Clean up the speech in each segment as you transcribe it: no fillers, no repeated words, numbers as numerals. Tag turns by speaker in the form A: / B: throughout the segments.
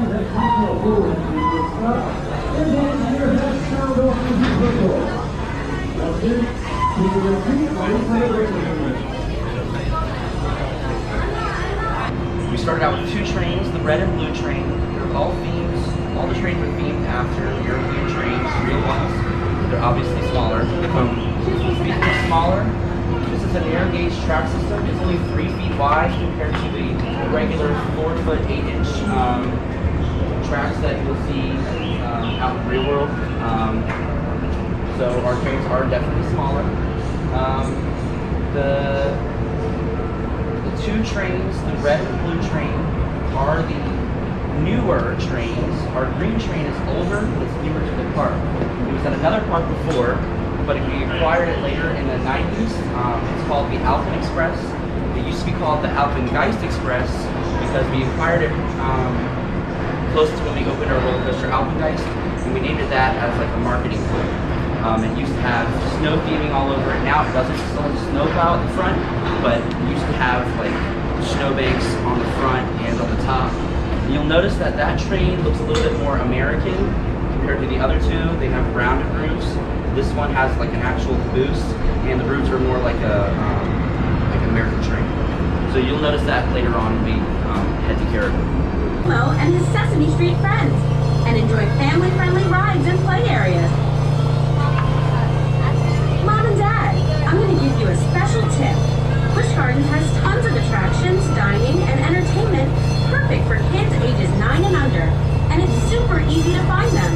A: We started out with 2 trains, the red and blue train. They're all themes. All the trains are themed after European trains, real ones. They're obviously smaller. Speaking of smaller, this is a narrow gauge track system. It's only 3 feet wide compared to the regular 4-foot 8-inch tracks that you'll see out in the real world. So our trains are definitely smaller. The 2 trains, the red and blue train, are the newer trains. Our green train is older, but it's newer to the park. It was at another park before, but we acquired it later in the 90s. It's called the Alpen Express. It used to be called the Alpengeist Express because we acquired it close to when we opened our roller coaster Alpengeist, and we named it that as like a marketing tool. It used to have snow theming all over it. Now it doesn't. It's still a snow plow at the front, but it used to have like snowbanks on the front and on the top. And you'll notice that that train looks a little bit more American compared to the other 2. They have rounded roofs. This one has like an actual boost, and the roofs are more like an American train. So you'll notice that later on when we head to Caribou.
B: Mo and his Sesame Street friends, and enjoy family-friendly rides and play areas. Mom and Dad, I'm going to give you a special tip. Busch Gardens has tons of attractions, dining, and entertainment perfect for kids ages 9 and under, and it's super easy to find them.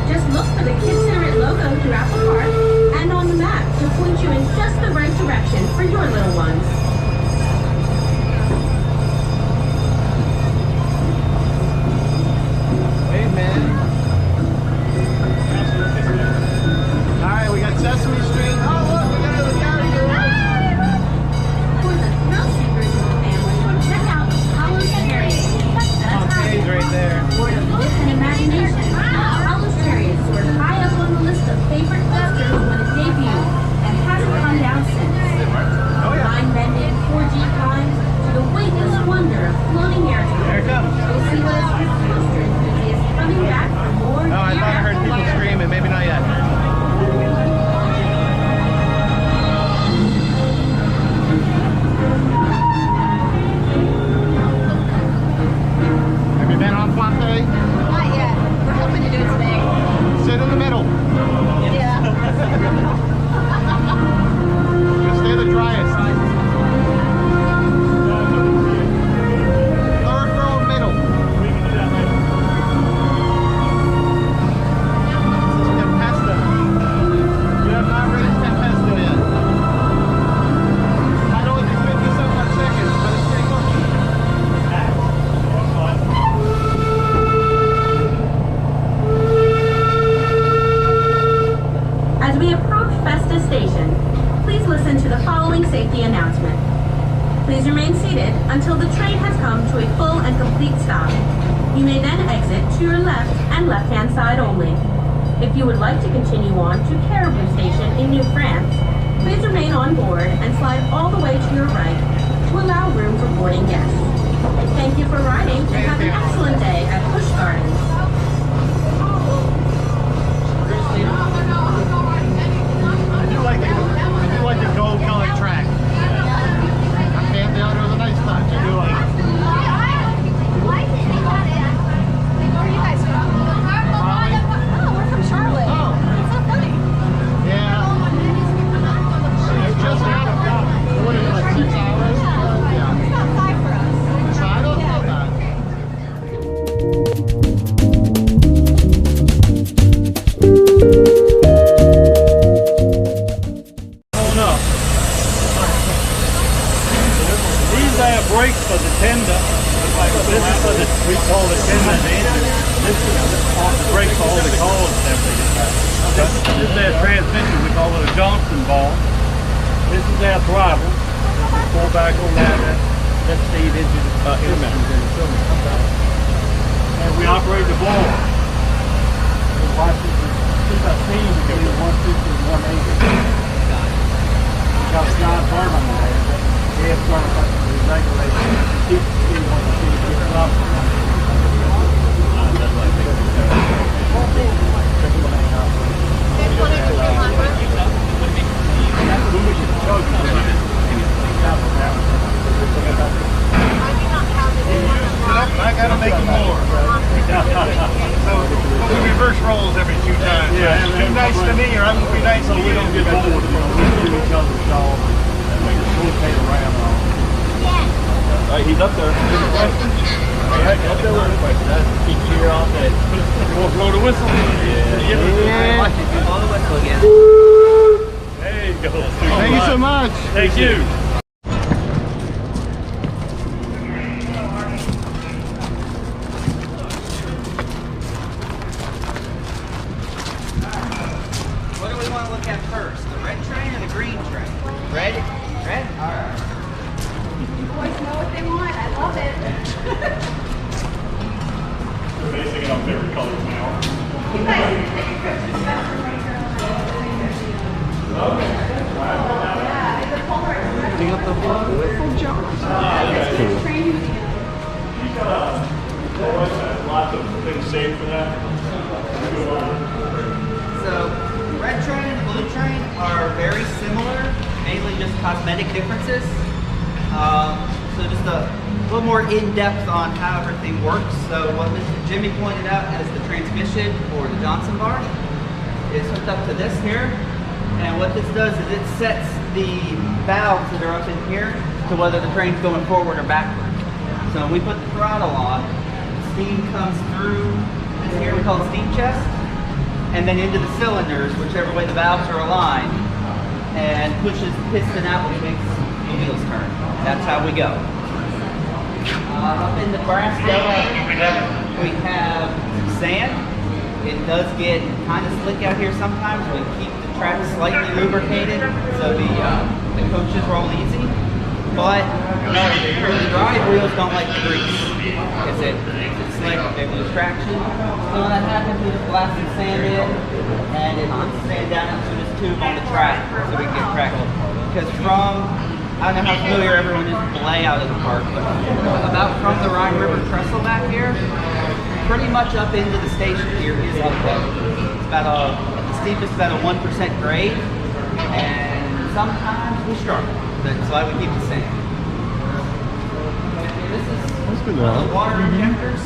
B: Just look for the Kids-centered logo throughout the park and on the map to point you in just the right direction for your little ones.
C: Amen. All right, we got Sesame Street. Oh, look, we got another guy here.
B: For the thrill seekers in the family, check out Holland's Terriers.
C: He's right there.
B: Word of wit and imagination. Holland's Terriers soared high up on the list of favorite clusters when it debuted and hasn't come down since.
C: Oh, yeah.
B: Mind-bending 4G climbs to the weightless wonder of floating air
C: There it
B: tower.
C: comes.
B: You'll see what is coaster enthusiasts coming back for more
C: Oh, I
B: year
C: thought I heard
B: after
C: people
B: year.
C: screaming. Maybe not yet. Have you been on Pompeii?
D: Not yet. We're hoping to do it today.
C: Sit in the middle.
D: Yeah.
C: You'll stay the driest. Third row middle. This is Tempesta. You have not reached Tempesta yet. Might only be 50-some seconds, but it's pretty close.
B: As we approach Festa Station, please listen to the following safety announcement. Please remain seated until the train has come to a full and complete stop. You may then exit to your left and left-hand side only. If you would like to continue on to Caribou Station in New France, please remain on board and slide all the way to your right to allow room for boarding guests. Thank you for riding and have an excellent day at Busch Gardens.
C: I do like the gold colored track. Okay, the other was a nice touch. I do like it.
D: Where are you guys from? Oh, we're from Charlotte.
C: Oh.
D: It's so funny.
C: Yeah. It's just out of what is it, like 6 hours? Yeah.
D: It's about 5 for us.
C: 5? Oh,
D: Yeah.
C: not bad.
E: These are brakes for the tender. This is for the, we call it tender. This is the brakes for all the cars and everything. This is their transmission. We call it a Johnson ball. This is their throttle. Pull back on that. That's the engine and we operate the ball. Watch this. This is a team between 150 and 180. Got John Berman there. He has got the regulation. Keep the speed on the speed.
C: reverse roles every 2 times.
E: Yeah,
C: Be nice to me, or I'm gonna be nice
E: So
C: to
E: we
C: you.
E: don't get bored with each other's dog and we just rotate around on.
D: Yeah.
E: Hey, he's up there. Any questions? Hey, up there with a question. That's keep you here all day. You want to blow the whistle? Yeah.
A: Watch it, blow the whistle again.
E: There you go.
C: Thank you so much.
E: Thank you.
A: What do we want to look at first? The red train or the green train? Red? Red? Alright.
D: Boys know what they want. I love it.
E: We're basing it on favorite colors now.
D: You guys can take a trip to the bathroom right here. Yeah, it's a Polaroid.
A: Pick up the whistle, John.
D: It's a train museum.
E: Lots of things saved for that.
A: So, the red train and the blue train are very similar, mainly just cosmetic differences. So just a little more in-depth on how everything works. So what Mr. Jimmy pointed out as the transmission or the Johnson bar is hooked up to this here. And what this does is it sets the valves that are up in here to whether the train's going forward or backward. So when we put the throttle on, steam comes through this here, we call it steam chest, and then into the cylinders, whichever way the valves are aligned, and pushes the piston out, which makes the wheels turn. That's how we go. Up in Nebraska, we have sand. It does get kind of slick out here sometimes. We keep the track slightly lubricated so the coaches roll easy. But the drive wheels don't like the grease because it's slick, they lose traction. So when that happens, we just blast some sand in and it puts the sand down into this tube on the track so we can get track. Because I don't know how familiar everyone is with the layout of the park, but about from the Rhine River trestle back here, pretty much up into the station here is uphill. It's about the steepest about a 1% grade, and sometimes we struggle. That's why we keep the sand. This is
C: good,
A: one of the water injectors.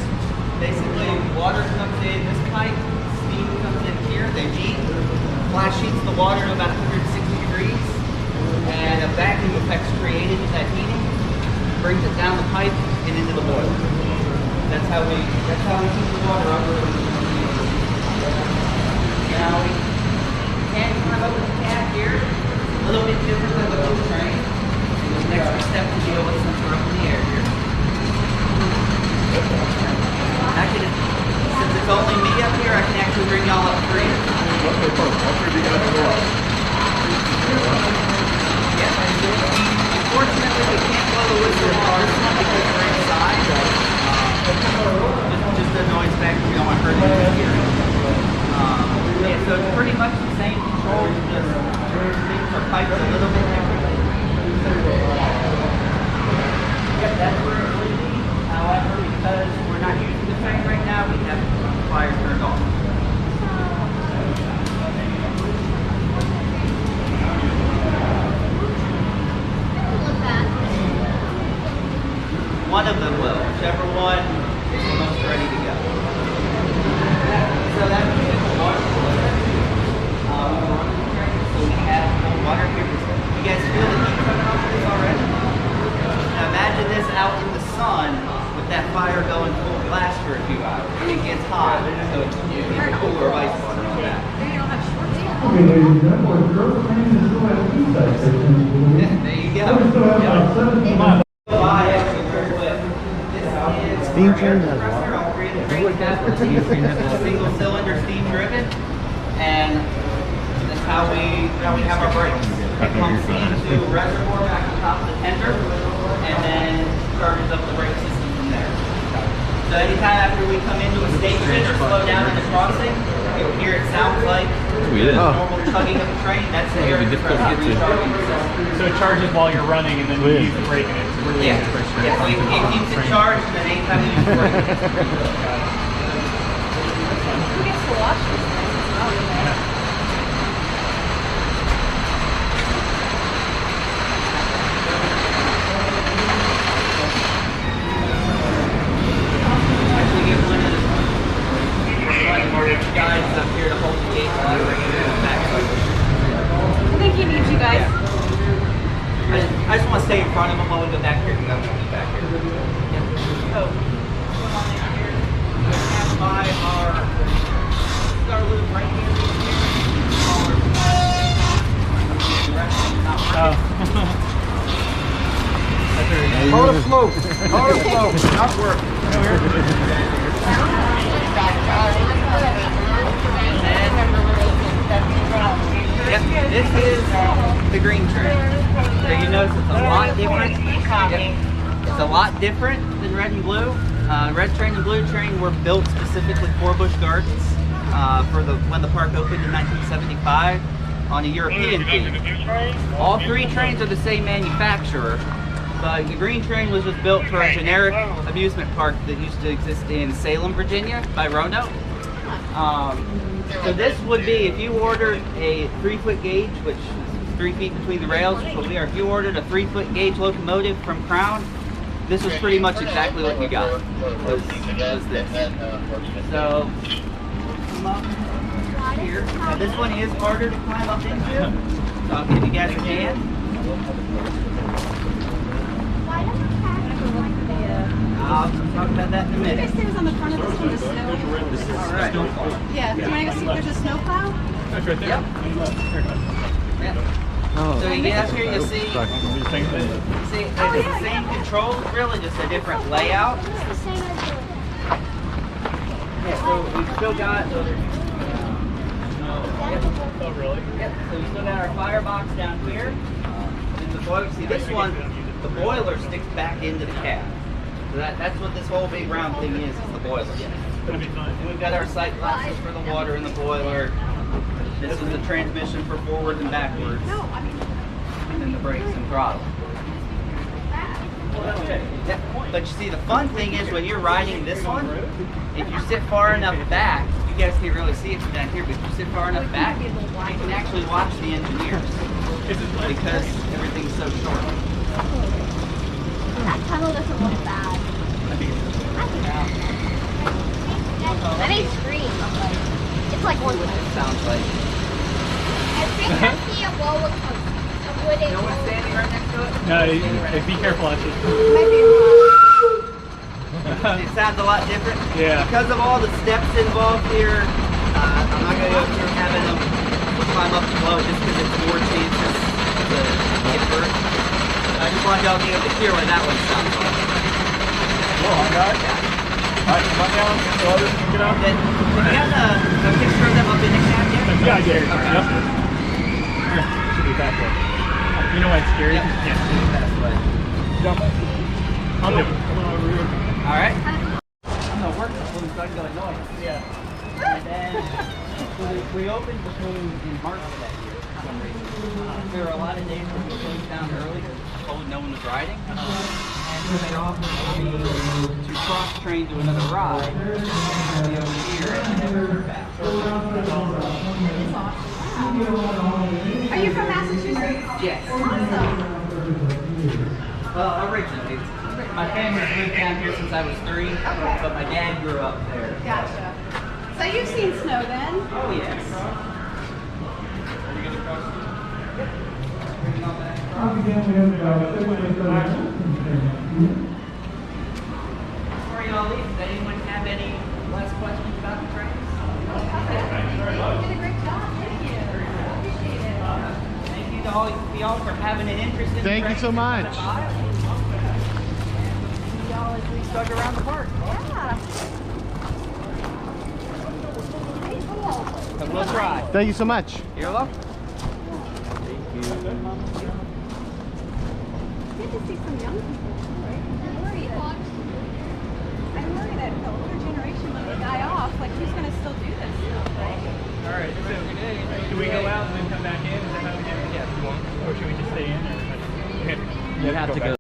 A: Basically, water comes in this pipe, steam comes in here, they meet, flash heats the water to about 160 degrees. And a vacuum effect's created with that heating, brings it down the pipe and into the boiler. That's how we keep the water up. Now we can climb up with the cat here. A little bit different than the blue train. There's an extra step to deal with since we're up in the air here. Actually, since it's only me up here, I can actually bring y'all up free. Unfortunately, we can't blow the whistle on this one because we're inside. Just the noise factor, we don't want to hurt anyone's hearing. Yeah, so it's pretty much the same controls, just things are piped a little bit differently. Yep, that's where it would be. However, because we're not using the train right now, we have the fire turned off. One of them will, whichever one is the most ready to go. So that means it's a water filter. So we have cold water here. You guys feel the heat coming off of this already? Now imagine this out in the sun with that fire going full blast for a few hours. It gets hot, so it's cooler ice water on that.
F: Okay, ladies and gentlemen, girls' train is still at the side station.
A: Yeah, there you go.
F: We still have about 17
C: Steam train has water.
A: Single cylinder steam driven, and that's how we have our brakes. It pumps into a reservoir back on top of the tender, and then charges up the brake system from there. So anytime after we come into a station or slow down in the crossing, you'll hear it sounds like the normal tugging of the train. That's the air compressor recharging the system.
E: So it charges while you're running and then you use the brake and it's really
A: Yeah, it keeps it charged, and then anytime you use the brake.
D: Who gets to watch this thing as well?
A: Actually get one of the different than red and blue. Red train and blue train were built specifically for Busch Gardens when the park opened in 1975 on a European theme. All three trains are the same manufacturer, but the green train was just built for a generic amusement park that used to exist in Salem, Virginia by Roanoke. So this would be, if you ordered a 3-foot gauge, which is 3 feet between the rails, which we are, if you ordered a 3-foot gauge locomotive from Crown, this was pretty much exactly what you got, was this. So, come up here. Now this one is harder to climb up into, so I'll give you guys a hand. I'll talk about that in a
D: You guys
A: minute.
D: say it was on the front of this one, the snow?
A: All right.
D: Yeah, do you want to go see if there's a snowplow?
E: That's right there.
A: Yep. Yep. So you get up here, you see,
E: Same thing.
A: see it's the same controls, really, just a different layout. Yeah, so we've still got.
E: Oh, really?
A: Yep. So we still got our firebox down here. And the boiler. See, this one, the boiler sticks back into the cab. So that's what this whole big round thing is the boiler.
E: Gonna be fun.
A: And we've got our sight glasses for the water in the boiler. This is the transmission for forward and backwards. And then the brakes and throttle. Yeah, but you see, the fun thing is when you're riding this one, if you sit far enough back, you guys can't really see it from down here, but if you sit far enough back, you can actually watch the engineers because everything's so short.
G: That tunnel doesn't look bad. That ain't scream. It's like one.
A: It sounds like.
G: I think I see a roller coaster. A wooden
A: No one's standing right next to it?
E: No, hey, be careful, actually.
A: It sounds a lot different.
E: Yeah.
A: Because of all the steps involved here, I'm not going to go through having them climb up slow just because it's more chances to get hurt. I just want y'all to be able to hear what that one sounds like.
E: Whoa, I got it. All right, come on down so others can get out.
A: Did you have a picture of them up in the cab yet?
E: Yeah, I did.
A: All right.
E: Yep. Here, should be back there. You know why it's scary?
A: Yep.
E: You can't see it.
A: That's what.
E: Jump. I'll do it. Come on over here.
A: All right. I'm going to work this one so I can go annoying. Yeah. And then we opened in March of that year for some reason. There were a lot of days where we closed down early because told no one was riding. And they offered me to cross-train to another ride. Be over here and then back.
D: Are you from Massachusetts?
A: Yes.
D: Awesome.
A: Well, originally. My family's lived down here since I was 3, but my dad grew up there.
D: Gotcha. So you've seen snow then?
A: Oh, yes.
E: Are you going to cross?
A: Bring it all back. Before y'all leave, does anyone have any last questions about the trains?
D: You did a great job. Thank you. Appreciate it.
A: Thank you to all y'all for having an interest in
C: Thank you so much.
A: Y'all as we start around the park.
D: Yeah.
A: So we'll try.
C: Thank you so much.
A: You're welcome.
D: Good to see some young people, right? I'm worried that the older generation, when they die off, like who's going to still do this stuff, right?
E: All right, so do we go out and then come back in? Is that how we do it? Yeah, if you want. Or should we just stay in? Or
A: You have to go.